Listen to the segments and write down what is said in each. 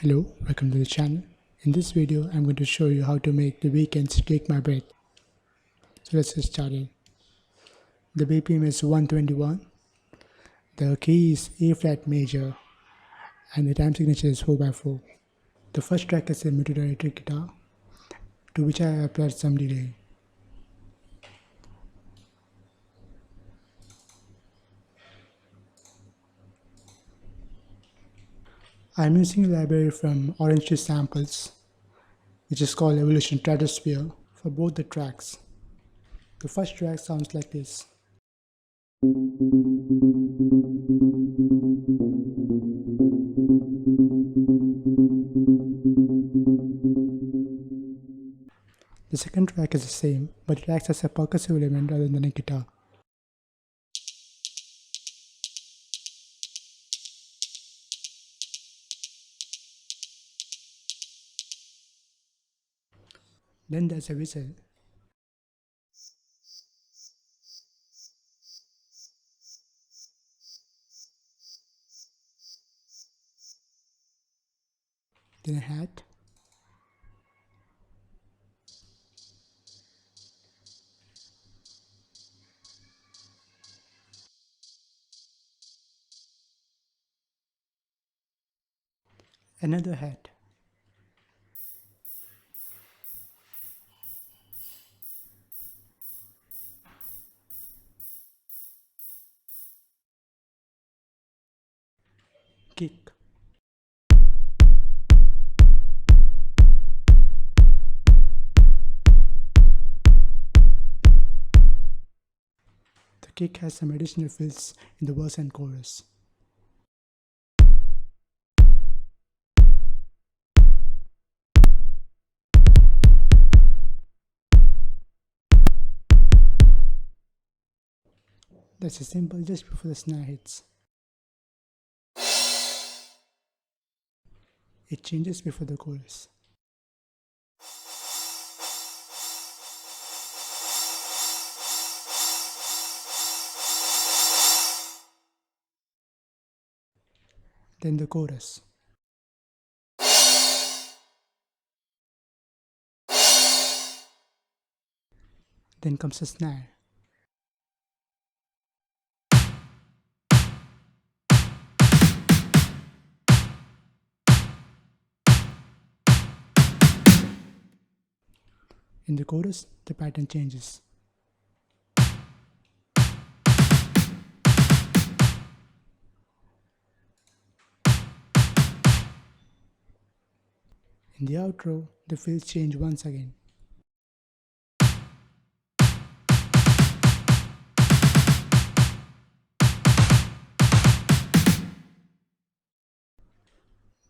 Hello, welcome to the channel. In this video, I'm going to show you how to make The Weeknd's Take My Breath. So let's get started. The BPM is 121. The key is A flat major and the time signature is 4/4. The first track is a muted electric guitar to which I applied some delay. I'm using a library from Orange Tree Samples, which is called Evolution Stratosphere, for both the tracks. The first track sounds like this. The second track is the same, but it acts as a percussive element rather than a guitar. Then there's a whistle. Then a hat. Another hat. Kick. The kick has some additional fills in the verse and chorus. That's a simple just before the snare hits. It changes before the chorus. Then the chorus. Then comes the snare. In the chorus, the pattern changes. In the outro, the fills change once again.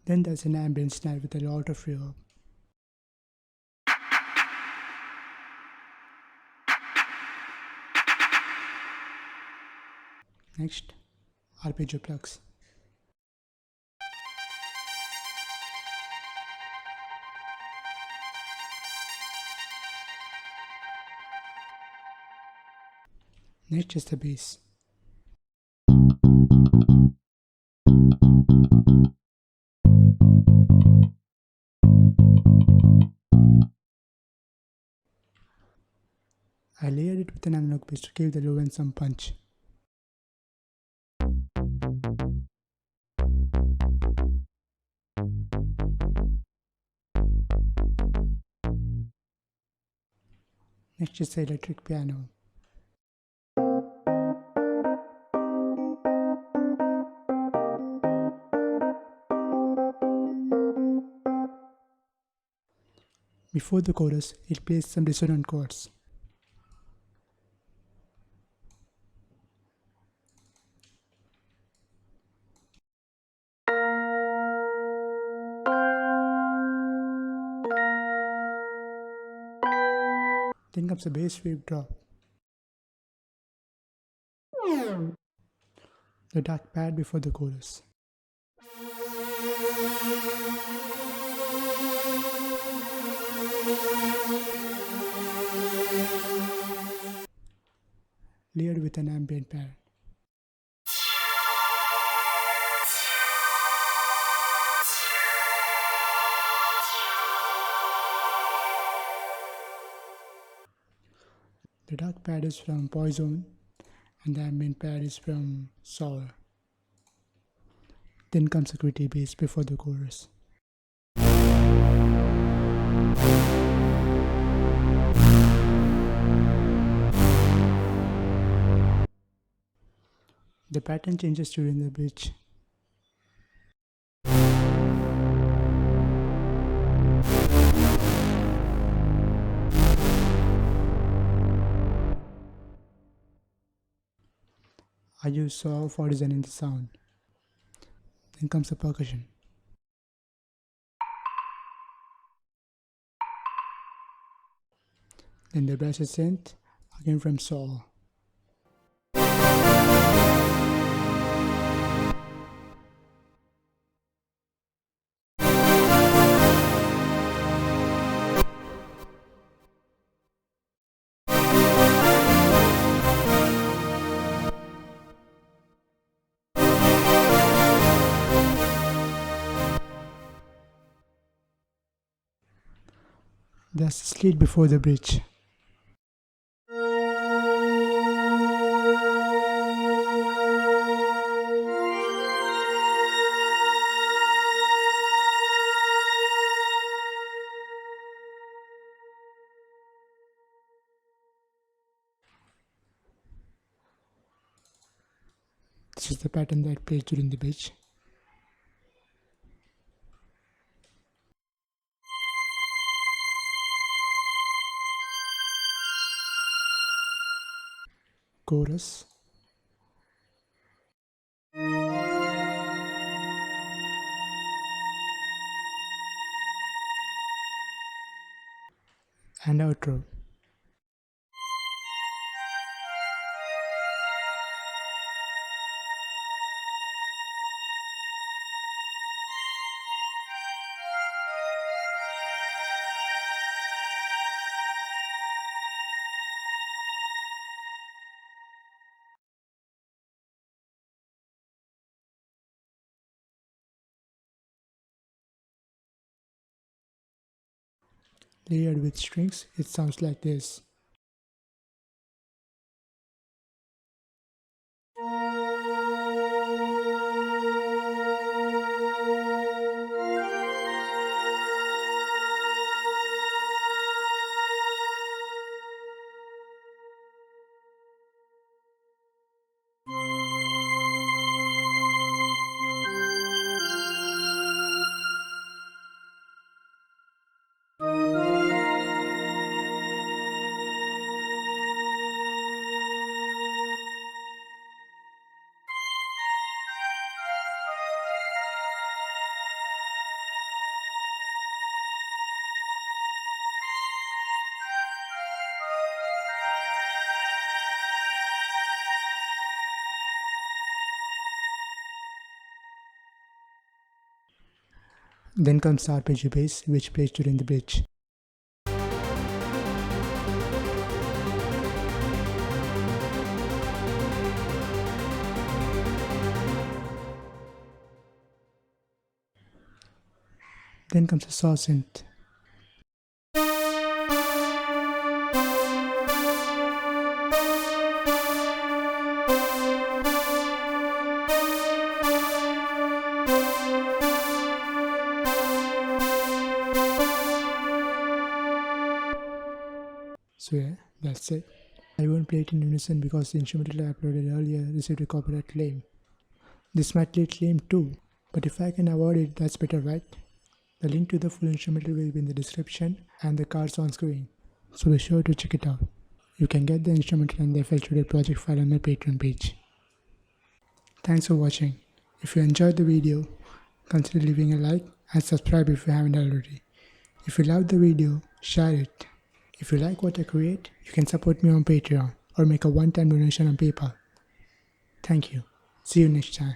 Then there's an ambient snare with a lot of reverb. Next, arpeggio plugs. Next is the bass. I layered it with an analog bass to give the low end some punch. Next is the electric piano. Before the chorus, it plays some dissonant chords. Then comes the bass wave drop. The dark pad before the chorus. Layered with an ambient pad. The dark pad is from Poison and the ambient pad is from Sour. Then comes a gritty bass before the chorus. The pattern changes during the bridge. I use saw for designing the sound. Then comes the percussion. Then the brass is synth, again from saw. There's a slate before the bridge. This is the pattern that plays during the bridge. Chorus. And outro. Layered with strings, it sounds like this. Then comes the arpeggio bass, which plays during the bridge. Then comes the saw synth. So yeah, that's it. I won't play it in unison because the instrumental I uploaded earlier received a copyright claim. This might lead claim too, but if I can avoid it, that's better, right? The link to the full instrumental will be in the description and the cards on screen, so be sure to check it out. You can get the instrumental and the FL Studio project file on my Patreon page. Thanks for watching. If you enjoyed the video, consider leaving a like and subscribe if you haven't already. If you loved the video, share it. If you like what I create, you can support me on Patreon or make a one-time donation on PayPal. Thank you. See you next time.